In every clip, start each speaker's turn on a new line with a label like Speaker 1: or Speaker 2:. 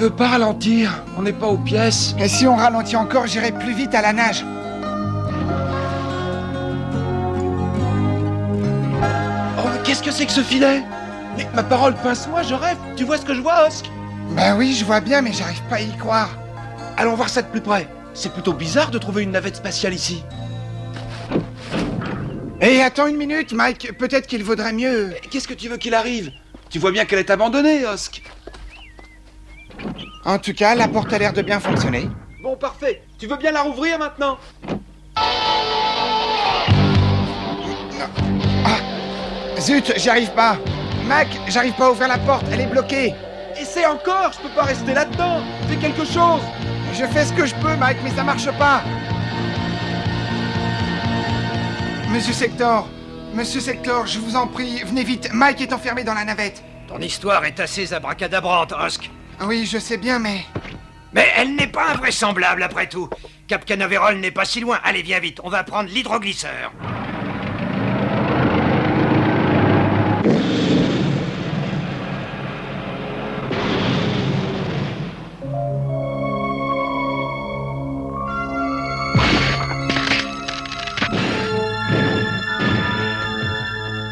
Speaker 1: veux pas ralentir, on n'est pas aux pièces.
Speaker 2: Et si on ralentit encore, j'irai plus vite à la nage.
Speaker 1: Oh, mais qu'est-ce que c'est que ce filet? Mais ma parole, pince-moi, je rêve. Tu vois ce que je vois, Osk?
Speaker 2: Ben oui, je vois bien, mais j'arrive pas à y croire.
Speaker 1: Allons voir ça de plus près. C'est plutôt bizarre de trouver une navette spatiale ici.
Speaker 2: Hé, attends une minute, Mike. Peut-être qu'il vaudrait mieux...
Speaker 1: Qu'est-ce que tu veux qu'il arrive? Tu vois bien qu'elle est abandonnée, Osk.
Speaker 2: En tout cas, la porte a l'air de bien fonctionner.
Speaker 1: Bon, parfait. Tu veux bien la rouvrir maintenant?
Speaker 2: Zut, j'y arrive pas. Mac, j'arrive pas à ouvrir la porte, elle est bloquée.
Speaker 1: Essaie encore, je peux pas rester là-dedans. Fais quelque chose.
Speaker 2: Je fais ce que je peux, Mike, mais ça marche pas. Monsieur Sector, je vous en prie, venez vite. Mike est enfermé dans la navette.
Speaker 3: Ton histoire est assez abracadabrante, Osk.
Speaker 2: Oui, je sais bien, mais...
Speaker 3: Mais elle n'est pas invraisemblable, après tout. Cap Canaveral n'est pas si loin. Allez, viens vite, on va prendre l'hydroglisseur.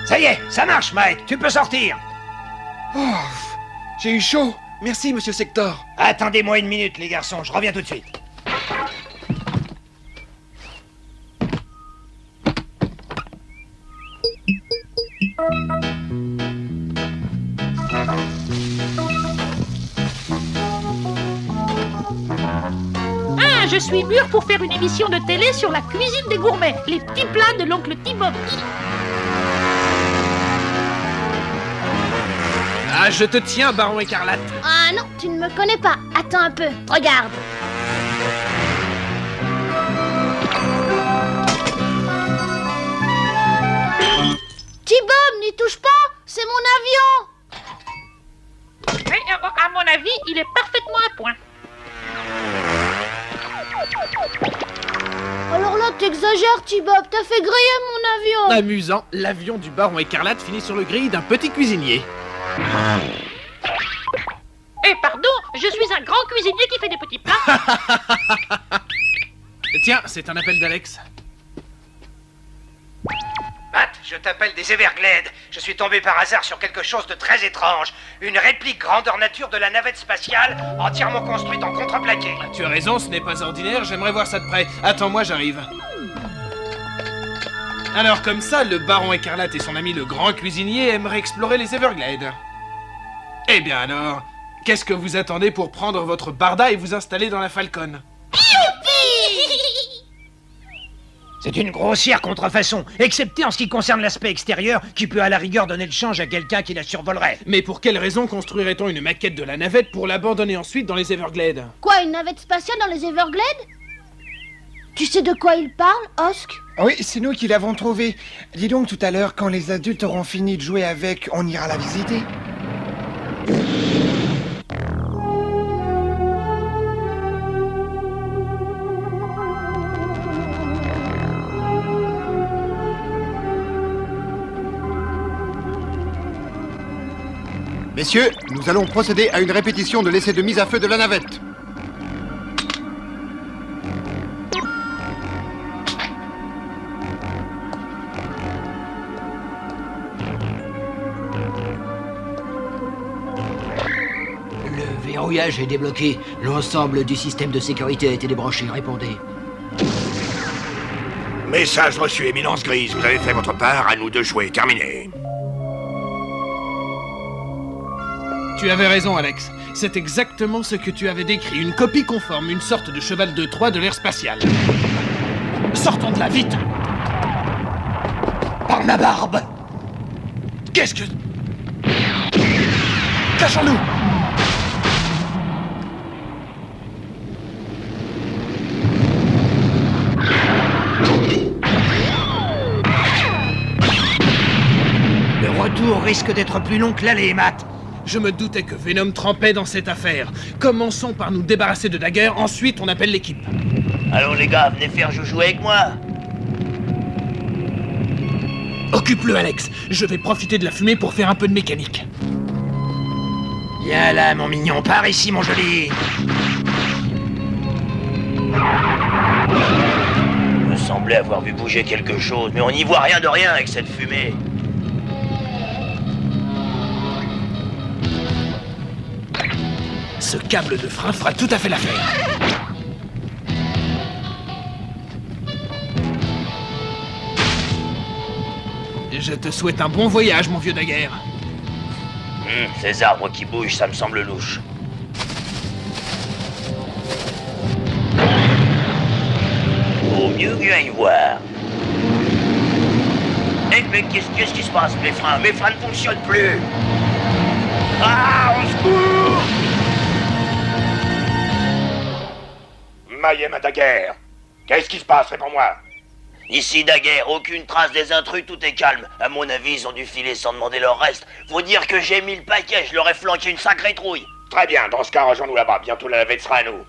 Speaker 3: Ça y est, ça marche, Mike. Tu peux sortir.
Speaker 2: Oh, j'ai eu chaud.
Speaker 1: Merci, monsieur Sector.
Speaker 3: Attendez-moi une minute, les garçons. Je reviens tout de suite.
Speaker 4: Ah, je suis mûr pour faire une émission de télé sur la cuisine des gourmets, les petits plats de l'oncle T-Bob.
Speaker 5: Ah, je te tiens, Baron Écarlate.
Speaker 6: Ah non, tu ne me connais pas. Attends un peu, regarde. T-Bob, n'y touche pas, c'est mon avion.
Speaker 4: Mais, à mon avis, il est parfaitement à point.
Speaker 6: Alors là, t'exagères, T-Bob, t'as fait griller mon avion.
Speaker 5: Amusant, l'avion du Baron Écarlate finit sur le grill d'un petit cuisinier.
Speaker 4: Eh, pardon, je suis un grand cuisinier qui fait des petits plats.
Speaker 5: Tiens, c'est un appel d'Alex.
Speaker 3: Matt, je t'appelle des Everglades. Je suis tombé par hasard sur quelque chose de très étrange. Une réplique grandeur nature de la navette spatiale, entièrement construite en contreplaqué.
Speaker 5: Tu as raison, ce n'est pas ordinaire, j'aimerais voir ça de près. Attends-moi, j'arrive. Alors comme ça, le Baron Écarlate et son ami le grand cuisinier aimeraient explorer les Everglades. Eh bien alors, qu'est-ce que vous attendez pour prendre votre barda et vous installer dans la Falcon?
Speaker 3: C'est une grossière contrefaçon, excepté en ce qui concerne l'aspect extérieur, qui peut à la rigueur donner le change à quelqu'un qui la survolerait.
Speaker 5: Mais pour quelle raison construirait-on une maquette de la navette pour l'abandonner ensuite dans les Everglades?
Speaker 6: Quoi, une navette spatiale dans les Everglades? Tu sais de quoi il parle, Osk?
Speaker 2: Oui, c'est nous qui l'avons trouvée. Dis donc, tout à l'heure, quand les adultes auront fini de jouer avec, on ira la visiter.
Speaker 7: Messieurs, nous allons procéder à une répétition de l'essai de mise à feu de la navette.
Speaker 8: Le verrouillage est débloqué. L'ensemble du système de sécurité a été débranché. Répondez.
Speaker 9: Message reçu, Éminence Grise. Vous avez fait votre part, à nous de jouer. Terminé.
Speaker 5: Tu avais raison, Alex. C'est exactement ce que tu avais décrit. Une copie conforme, une sorte de cheval de Troie de l'ère spatiale. Sortons de là, vite!
Speaker 3: Par ma barbe!
Speaker 5: Qu'est-ce que... Cachons-nous!
Speaker 3: Le retour risque d'être plus long que l'aller, Matt.
Speaker 5: Je me doutais que Venom trempait dans cette affaire. Commençons par nous débarrasser de Dagger, ensuite on appelle l'équipe.
Speaker 10: Allons les gars, venez faire joujou avec moi.
Speaker 5: Occupe-le, Alex. Je vais profiter de la fumée pour faire un peu de mécanique.
Speaker 3: Viens là, mon mignon, par ici, mon joli.
Speaker 10: Il me semblait avoir vu bouger quelque chose, mais on n'y voit rien de rien avec cette fumée.
Speaker 5: Ce câble de frein fera tout à fait l'affaire. Je te souhaite un bon voyage, mon vieux Daguerre.
Speaker 10: Ces arbres qui bougent, ça me semble louche. Vaut mieux bien y voir. Mais qu'est-ce qui se passe? Mes freins ne fonctionnent plus. Ah, au secours!
Speaker 9: Maille et ma Daguerre. Qu'est-ce qui se passe? Réponds-moi.
Speaker 10: Ici, Daguerre, aucune trace des intrus, tout est calme. À mon avis, ils ont dû filer sans demander leur reste. Faut dire que j'ai mis le paquet, je leur ai flanqué une sacrée trouille.
Speaker 9: Très bien, dans ce cas, rejoins-nous là-bas. Bientôt la navette sera à nous.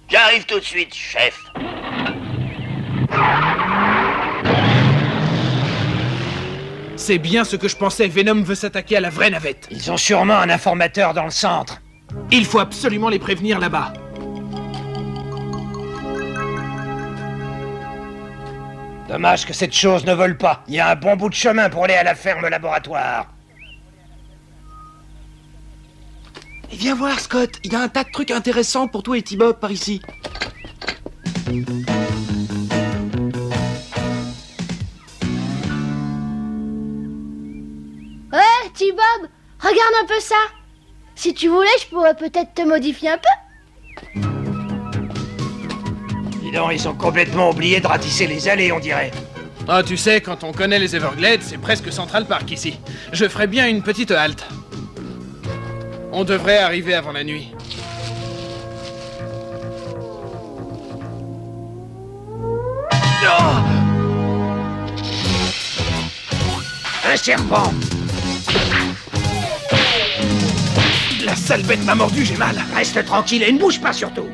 Speaker 10: J'arrive tout de suite, chef.
Speaker 5: C'est bien ce que je pensais, Venom veut s'attaquer à la vraie navette.
Speaker 3: Ils ont sûrement un informateur dans le centre.
Speaker 5: Il faut absolument les prévenir là-bas.
Speaker 3: Dommage que cette chose ne vole pas. Il y a un bon bout de chemin pour aller à la ferme laboratoire.
Speaker 1: Et viens voir, Scott, il y a un tas de trucs intéressants pour toi et T-Bob par ici.
Speaker 6: Ouais, T-Bob, regarde un peu ça. Si tu voulais, je pourrais peut-être te modifier un peu.
Speaker 3: Dis donc, ils ont complètement oublié de ratisser les allées, on dirait.
Speaker 5: Ah, tu sais, quand on connaît les Everglades, c'est presque Central Park ici. Je ferais bien une petite halte. On devrait arriver avant la nuit.
Speaker 3: Un serpent!
Speaker 5: La sale bête m'a mordu, j'ai mal.
Speaker 3: Reste tranquille et ne bouge pas surtout.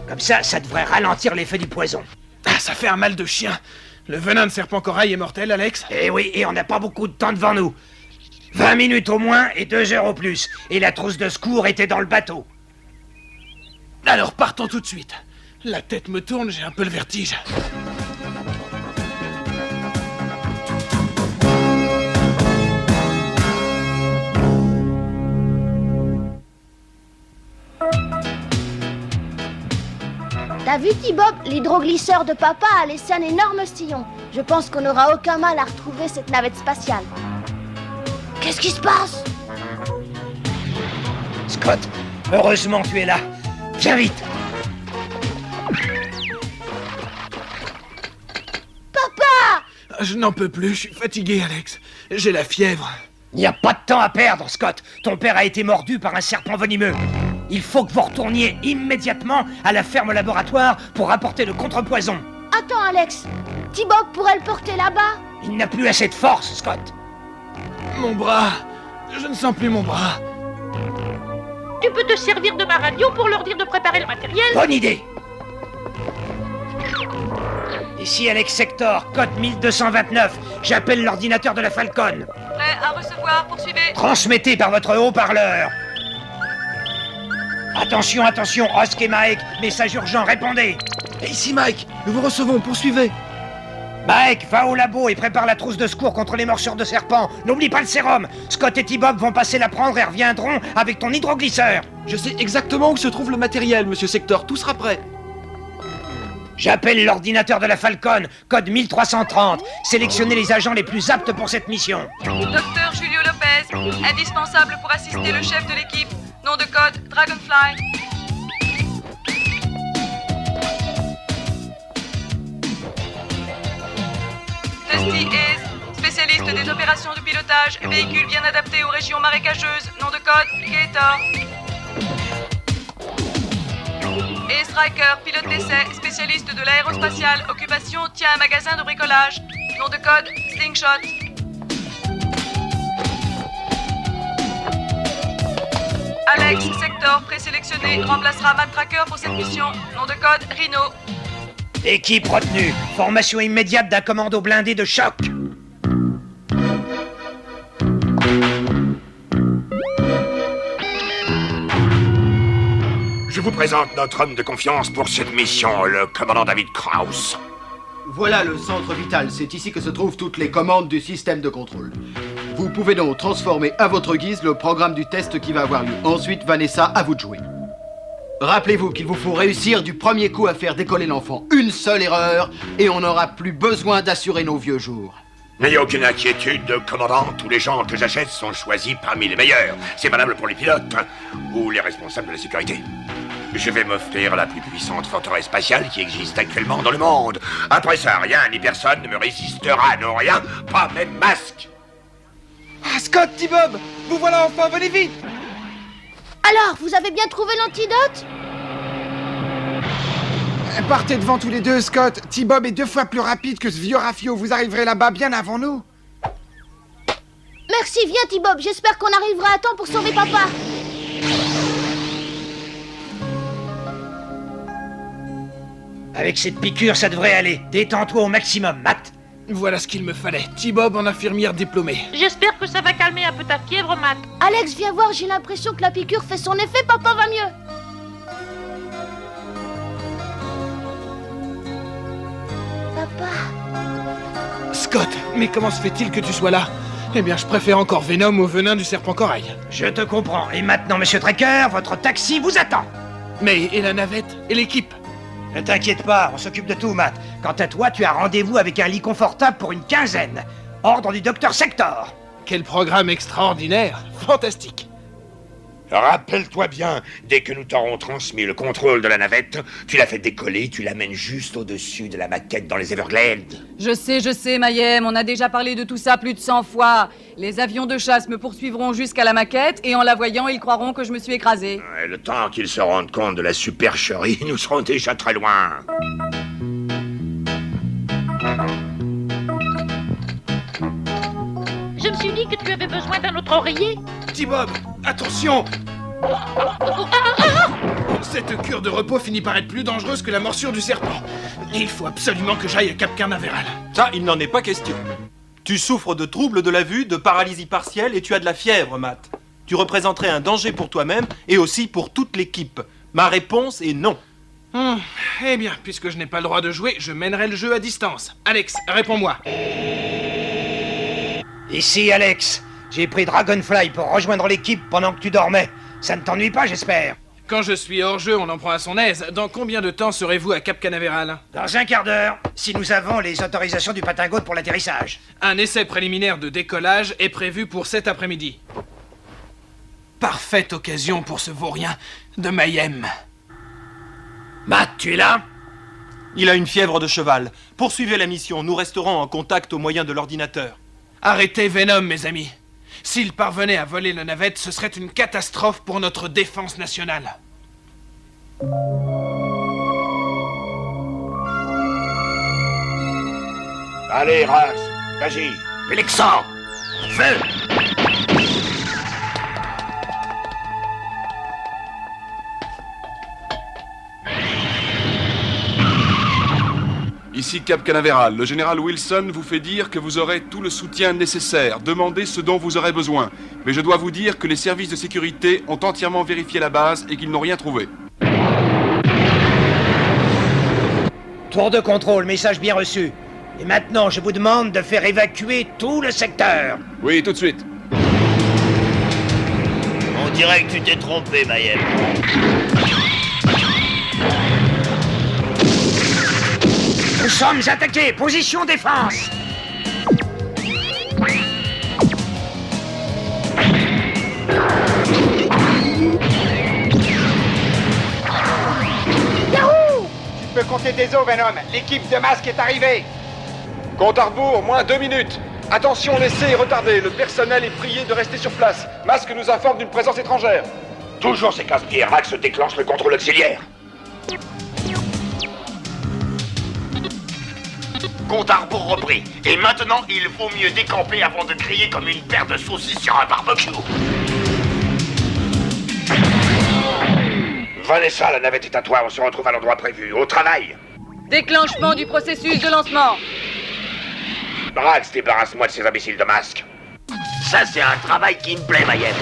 Speaker 3: Comme ça devrait ralentir l'effet du poison.
Speaker 5: Ah, ça fait un mal de chien. Le venin de serpent corail est mortel, Alex?
Speaker 3: Eh oui, et on n'a pas beaucoup de temps devant nous. 20 minutes au moins et 2 heures au plus. Et la trousse de secours était dans le bateau.
Speaker 5: Alors partons tout de suite. La tête me tourne, j'ai un peu le vertige.
Speaker 6: T'as vu, T-Bob, l'hydroglisseur de papa a laissé un énorme sillon. Je pense qu'on n'aura aucun mal à retrouver cette navette spatiale. Qu'est-ce qui se passe?
Speaker 3: Scott, heureusement tu es là. Viens vite.
Speaker 6: Papa!
Speaker 5: Je n'en peux plus, je suis fatigué, Alex. J'ai la fièvre.
Speaker 3: Il n'y a pas de temps à perdre, Scott. Ton père a été mordu par un serpent venimeux. Il faut que vous retourniez immédiatement à la ferme laboratoire pour apporter le contrepoison.
Speaker 6: Attends, Alex. T-Bob pourrait le porter là-bas.
Speaker 3: Il n'a plus assez de force, Scott.
Speaker 5: Mon bras. Je ne sens plus mon bras.
Speaker 4: Tu peux te servir de ma radio pour leur dire de préparer le matériel.
Speaker 3: Bonne idée. Ici Alex Sector, code 1229. J'appelle l'ordinateur de la Falcon.
Speaker 11: Prêt à recevoir, poursuivez.
Speaker 3: Transmettez par votre haut-parleur. Attention, attention, Osk et Mike, message urgent, répondez.
Speaker 1: Et ici, Mike, nous vous recevons, poursuivez.
Speaker 3: Mike, va au labo et prépare la trousse de secours contre les morsures de serpent. N'oublie pas le sérum. Scott et T-Bob vont passer la prendre et reviendront avec ton hydroglisseur.
Speaker 1: Je sais exactement où se trouve le matériel, monsieur Sector, tout sera prêt.
Speaker 3: J'appelle l'ordinateur de la Falcon, code 1330. Sélectionnez les agents les plus aptes pour cette mission.
Speaker 11: Docteur Julio Lopez, indispensable pour assister le chef de l'équipe. Nom de code Dragonfly. Dusty Is, spécialiste des opérations de pilotage, véhicule bien adapté aux régions marécageuses. Nom de code Gator. Et Striker, pilote d'essai, spécialiste de l'aérospatiale, occupation, tient un magasin de bricolage. Nom de code Slingshot. Alex Sector, présélectionné, remplacera Matt Tracker pour cette mission. Nom de code Rhino.
Speaker 3: Équipe retenue. Formation immédiate d'un commando blindé de choc.
Speaker 9: vous présente notre homme de confiance pour cette mission, le commandant David Krauss.
Speaker 8: Voilà le centre vital, c'est ici que se trouvent toutes les commandes du système de contrôle. Vous pouvez donc transformer à votre guise le programme du test qui va avoir lieu. Ensuite, Vanessa, à vous de jouer. Rappelez-vous qu'il vous faut réussir du premier coup à faire décoller l'enfant. Une seule erreur, et on n'aura plus besoin d'assurer nos vieux jours.
Speaker 9: N'ayez aucune inquiétude, commandant. Tous les gens que j'achète sont choisis parmi les meilleurs. C'est valable pour les pilotes ou les responsables de la sécurité. Je vais m'offrir la plus puissante forteresse spatiale qui existe actuellement dans le monde. Après ça, rien ni personne ne me résistera. Non, rien, pas même masque.
Speaker 1: Ah, Scott, T-Bob, vous voilà enfin, venez vite.
Speaker 6: Alors, vous avez bien trouvé l'antidote?
Speaker 2: Partez devant tous les deux, Scott. T-Bob est 2 fois plus rapide que ce vieux rafio. Vous arriverez là-bas bien avant nous.
Speaker 6: Merci, viens T-Bob. J'espère qu'on arrivera à temps pour sauver papa.
Speaker 3: Avec cette piqûre, ça devrait aller. Détends-toi au maximum, Matt.
Speaker 5: Voilà ce qu'il me fallait. T-Bob en infirmière diplômée.
Speaker 4: J'espère que ça va calmer un peu ta fièvre, Matt.
Speaker 6: Alex, viens voir, j'ai l'impression que la piqûre fait son effet, papa va mieux. Papa...
Speaker 5: Scott, mais comment se fait-il que tu sois là? Eh bien, je préfère encore Venom au venin du serpent corail.
Speaker 3: Je te comprends. Et maintenant, monsieur Tracker, votre taxi vous attend.
Speaker 5: Mais, et la navette? Et l'équipe?
Speaker 3: Ne t'inquiète pas, on s'occupe de tout, Matt. Quant à toi, tu as rendez-vous avec un lit confortable pour une quinzaine. Ordre du docteur Sector.
Speaker 5: Quel programme extraordinaire! Fantastique!
Speaker 9: Rappelle-toi bien, dès que nous t'aurons transmis le contrôle de la navette, tu la fais décoller, tu l'amènes juste au-dessus de la maquette dans les Everglades.
Speaker 11: Je sais, Mayhem, on a déjà parlé de tout ça plus de 100 fois. Les avions de chasse me poursuivront jusqu'à la maquette et en la voyant, ils croiront que je me suis écrasé.
Speaker 9: Et le temps qu'ils se rendent compte de la supercherie, nous serons déjà très loin.
Speaker 4: Je me suis dit que tu avais besoin d'un autre oreiller.
Speaker 5: T-Bob, attention! Cette cure de repos finit par être plus dangereuse que la morsure du serpent. Il faut absolument que j'aille à Cap Canaveral.
Speaker 12: Ça, il n'en est pas question. Tu souffres de troubles de la vue, de paralysie partielle et tu as de la fièvre, Matt. Tu représenterais un danger pour toi-même et aussi pour toute l'équipe. Ma réponse est non.
Speaker 5: Eh bien, puisque je n'ai pas le droit de jouer, je mènerai le jeu à distance. Alex, réponds-moi.
Speaker 3: Ici, Alex. J'ai pris Dragonfly pour rejoindre l'équipe pendant que tu dormais. Ça ne t'ennuie pas, j'espère?
Speaker 5: Quand je suis hors jeu, on en prend à son aise. Dans combien de temps serez-vous à Cap Canaveral?
Speaker 3: Dans un quart d'heure, si nous avons les autorisations du Patingaute pour l'atterrissage.
Speaker 5: Un essai préliminaire de décollage est prévu pour cet après-midi. Parfaite occasion pour ce vaurien de Mayhem.
Speaker 3: Matt, tu es là?
Speaker 12: Il a une fièvre de cheval. Poursuivez la mission, nous resterons en contact au moyen de l'ordinateur.
Speaker 5: Arrêtez Venom, mes amis. S'il parvenait à voler la navette, ce serait une catastrophe pour notre défense nationale.
Speaker 9: Allez, Ras, vas-y.
Speaker 10: Alexandre, feu!
Speaker 13: Ici Cap Canaveral, le général Wilson vous fait dire que vous aurez tout le soutien nécessaire. Demandez ce dont vous aurez besoin. Mais je dois vous dire que les services de sécurité ont entièrement vérifié la base et qu'ils n'ont rien trouvé.
Speaker 3: Tour de contrôle, message bien reçu. Et maintenant, je vous demande de faire évacuer tout le secteur.
Speaker 13: Oui, tout de suite.
Speaker 10: On dirait que tu t'es trompé, Mayhem.
Speaker 3: Nous sommes attaqués, position défense.
Speaker 2: Yahoo! Tu peux compter tes os, Venom. L'équipe de masque est arrivée.
Speaker 13: Compte à rebours, moins 2 minutes. Attention, l'essai est retardé. Le personnel est prié de rester sur place. Masque nous informe d'une présence étrangère.
Speaker 9: Toujours ces casse-pieds, Max déclenche le contrôle auxiliaire. Compte à rebours repris. Et maintenant, il vaut mieux décamper avant de crier comme une paire de saucisses sur un barbecue. Vanessa, la navette est à toi. On se retrouve à l'endroit prévu. Au travail.
Speaker 11: Déclenchement du processus de lancement.
Speaker 9: Brax, débarrasse-moi de ces imbéciles de masques.
Speaker 10: Ça, c'est un travail qui me plaît, Mayhem.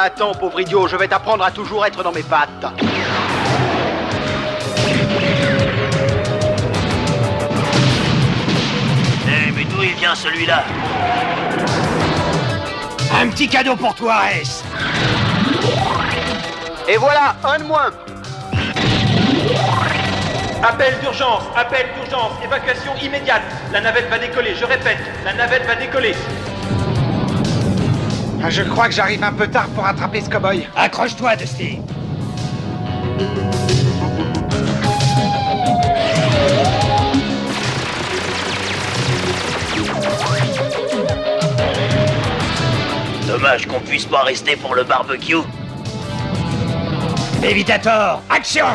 Speaker 8: Attends, pauvre idiot, je vais t'apprendre à toujours être dans mes pattes.
Speaker 10: Mais d'où il vient celui-là?
Speaker 3: Un petit cadeau pour toi, S.
Speaker 8: Et voilà, un de moins.
Speaker 12: Appel d'urgence, évacuation immédiate. La navette va décoller, je répète, la navette va décoller.
Speaker 2: Je crois que j'arrive un peu tard pour attraper ce cow-boy.
Speaker 3: Accroche-toi, Dusty.
Speaker 10: Dommage qu'on puisse pas rester pour le barbecue.
Speaker 3: Evitator, action!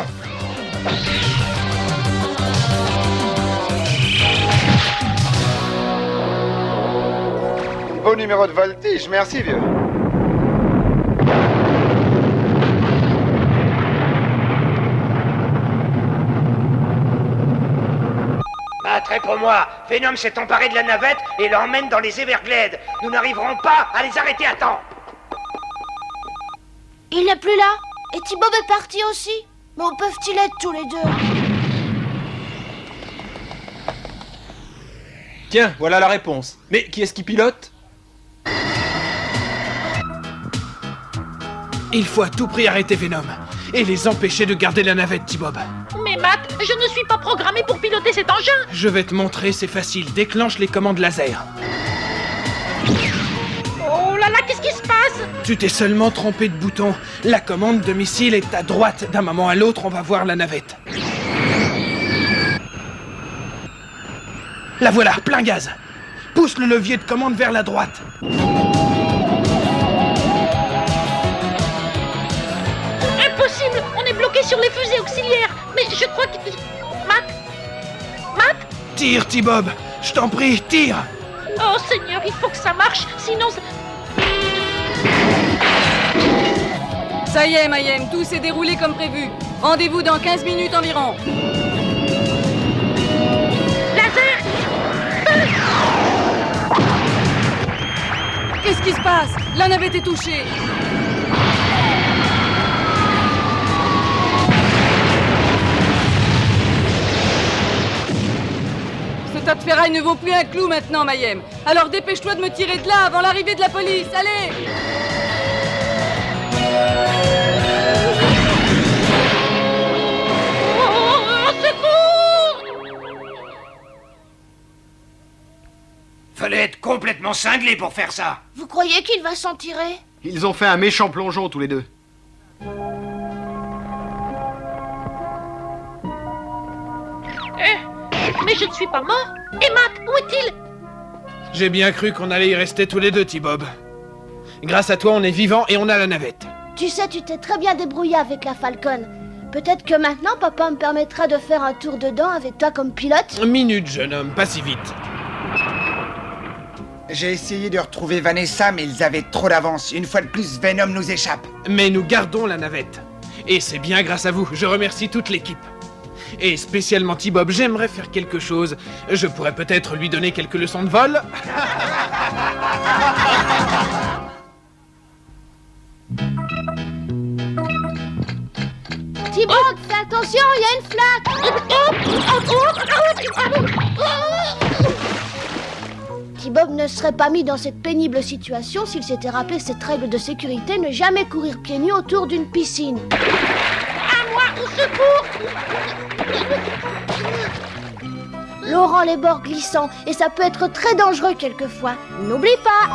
Speaker 2: Beau numéro de voltige, merci vieux.
Speaker 3: Matt, réponds-moi. Venom s'est emparé de la navette et l'emmène dans les Everglades. Nous n'arriverons pas à les arrêter à temps.
Speaker 6: Il n'est plus là. Et T-Bob est parti aussi. Mais où peuvent-ils être tous les deux?
Speaker 12: Tiens, voilà la réponse. Mais qui est-ce qui pilote?
Speaker 5: Il faut à tout prix arrêter Venom et les empêcher de garder la navette, T-Bob.
Speaker 4: Mais Matt, je ne suis pas programmé pour piloter cet engin.
Speaker 5: Je vais te montrer, c'est facile. Déclenche les commandes laser.
Speaker 4: Oh là là, qu'est-ce qui se passe?
Speaker 5: Tu t'es seulement trompé de bouton. La commande de missile est à droite. D'un moment à l'autre, on va voir la navette. La voilà, plein gaz. Pousse le levier de commande vers la droite.
Speaker 4: Impossible, on est bloqué sur les fusées auxiliaires. Mais je crois que... Matt?
Speaker 5: Tire, T-Bob. Je t'en prie, tire.
Speaker 4: Oh Seigneur, il faut que ça marche, sinon...
Speaker 11: Ça y est, Mayhem, tout s'est déroulé comme prévu. Rendez-vous dans 15 minutes environ.
Speaker 4: Laser!
Speaker 11: Qu'est-ce qui se passe? La navette est touchée. Ce tas de ferraille ne vaut plus un clou maintenant, Mayhem. Alors dépêche-toi de me tirer de là avant l'arrivée de la police. Allez!
Speaker 3: Fallait être complètement cinglé pour faire ça.
Speaker 6: Vous croyez qu'il va s'en tirer?
Speaker 8: Ils ont fait un méchant plongeon tous les deux.
Speaker 4: Mais je ne suis pas mort. Et Matt, où est-il?
Speaker 5: J'ai bien cru qu'on allait y rester tous les deux, T-Bob. Grâce à toi, on est vivant et on a la navette.
Speaker 6: Tu sais, tu t'es très bien débrouillé avec la Falcon. Peut-être que maintenant, papa me permettra de faire un tour dedans avec toi comme pilote.
Speaker 5: Minute, jeune homme, pas si vite.
Speaker 2: J'ai essayé de retrouver Vanessa, mais ils avaient trop d'avance. Une fois de plus, Venom nous échappe.
Speaker 5: Mais nous gardons la navette. Et c'est bien grâce à vous. Je remercie toute l'équipe. Et spécialement T-Bob, j'aimerais faire quelque chose. Je pourrais peut-être lui donner quelques leçons de vol.
Speaker 6: T-Bob, fais attention, il y a une flaque. T-Bob ne serait pas mis dans cette pénible situation s'il s'était rappelé cette règle de sécurité, ne jamais courir pieds nus autour d'une piscine.
Speaker 4: À moi, au secours!
Speaker 6: L'eau rend les bords glissants et ça peut être très dangereux quelquefois. N'oublie pas.